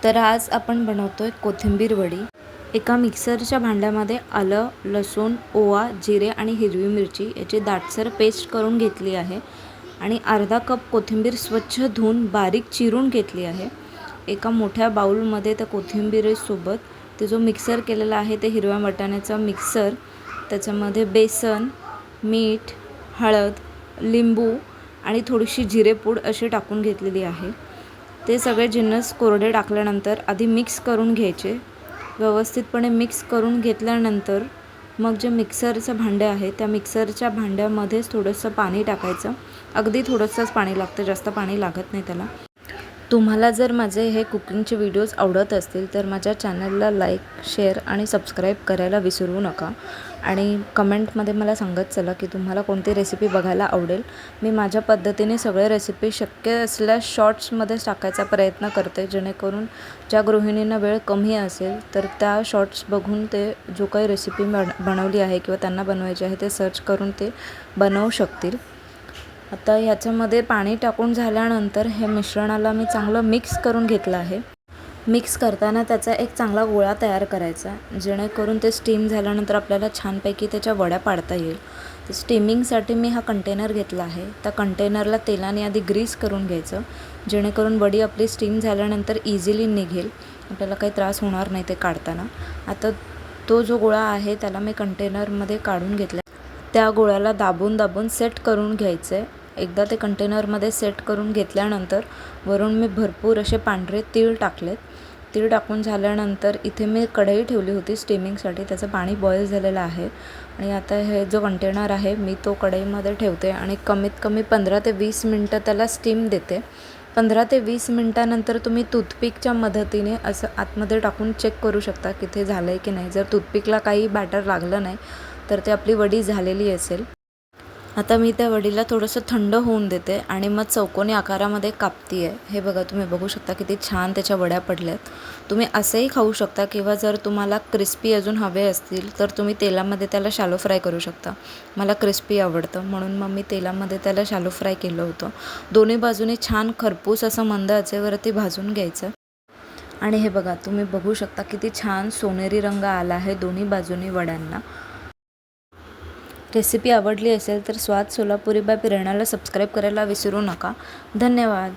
तर आज आपण बनवतोय कोथिंबीर वडी। एका मिक्सरच्या भांड्यामध्ये आलं, लसूण, ओवा, जिरे आणि हिरवी मिरची याची दाटसर पेस्ट करून घेतली आहे आणि अर्धा कप कोथिंबीर स्वच्छ धुवून बारीक चिरून घेतली आहे। एका मोठ्या बाउलमध्ये त्या कोथिंबीरीसोबत ते जो मिक्सर केलेला आहे ते हिरव्या वाटाण्याचा मिक्सर, त्याच्यामध्ये बेसन, मीठ, हळद, लिंबू आणि थोडीशी जिरेपूड अशी टाकून घेतलेली आहे। ते सगळे जिन्नस कोरडे टाकल्यानंतर आधी मिक्स करून घ्यायचे। व्यवस्थितपणे मिक्स करून घेतल्यानंतर मग जे मिक्सरचं भांडे आहे त्या मिक्सरच्या भांड्यामध्येच थोडंसं पाणी टाकायचं। अगदी थोडंसंच पाणी लागतं, जास्त पाणी लागत नाही त्याला। तुम्हाला जर माझे हे कुकिंगचे व्हिडिओज आवडत असतील तर माझ्या चॅनलला लाईक, शेअर आणि सबस्क्राईब करायला विसरू नका आणि कमेंटमध्ये मला सांगत चला की तुम्हाला कोणती रेसिपी बघायला आवडेल। मी माझ्या पद्धतीने सगळे रेसिपी शक्य असल्यास शॉर्ट्समध्येच टाकायचा प्रयत्न करते, जेणेकरून ज्या गृहिणींना वेळ कमी असेल तर त्या शॉर्ट्स बघून ते जो काही रेसिपी बनवली आहे किंवा त्यांना बनवायची आहे ते सर्च करून ते बनवू शकतील। आता ह्याच्यामध्ये पाणी टाकून झाल्यानंतर हे मिश्रणाला मी चांगलं मिक्स करून घेतलं आहे। मिक्स करताना त्याचा एक चांगला गोळा तयार करायचा, जेणेकरून ते स्टीम झाल्यानंतर आपल्याला छानपैकी त्याच्या वड्या पाडता येईल। तर स्टीमिंगसाठी मी हा कंटेनर घेतला आहे। त्या कंटेनरला तेलाने आधी ग्रीस करून घ्यायचं, जेणेकरून वडी आपली स्टीम झाल्यानंतर इझिली निघेल, आपल्याला काही त्रास होणार नाही ते काढताना। आता तो जो गोळा आहे त्याला मी कंटेनरमध्ये काढून घेतला। त्या गोळ्याला दाबून दाबून सेट करून घ्यायचं आहे। एकदा ते कंटेनरमध्ये सेट करून घेतल्यानंतर वरून मी भरपूर असे पांढरे तीळ टाकलेत। तीळ टाकून झाल्यानंतर इथे मी कढई ठेवली होती स्टीमिंगसाठी, त्याचं पाणी बॉईल झालेलं आहे आणि आता हे जो कंटेनर आहे मी तो कढईमध्ये ठेवते आणि कमीत कमी 15 ते 20 मिनटं त्याला स्टीम देते। 15 ते 20 मिनटानंतर तुम्ही टूथपिकच्या मदतीने असं आतमध्ये टाकून चेक करू शकता की ते झालं आहे की नाही। जर टूथपिकला काही बॅटर लागलं नाही तर ते आपली वडी झालेली असेल। आता मी त्या वडीला थोडंसं थंड होऊन देते आणि मग चौकोनी आकारामध्ये कापते आहे। हे बघा, तुम्ही बघू शकता किती छान त्याच्या वड्या पडल्यात। तुम्ही असेही खाऊ शकता किंवा जर तुम्हाला क्रिस्पी अजून हवे असतील तर तुम्ही तेलामध्ये त्याला शॅलो फ्राय करू शकता। मला क्रिस्पी आवडतं म्हणून मग मी तेलामध्ये त्याला शॅलो फ्राय केलं होतं। दोन्ही बाजूने छान खरपूस असं मंद आचेवरती भाजून घ्यायचं आणि हे बघा, तुम्ही बघू शकता किती छान सोनेरी रंग आला आहे दोन्ही बाजूनी वड्यांना। रेसिपी आवडली असेल तर स्वाद सोलापुरी बाय प्रेरणाला सबस्क्राईब करायला विसरू नका। धन्यवाद।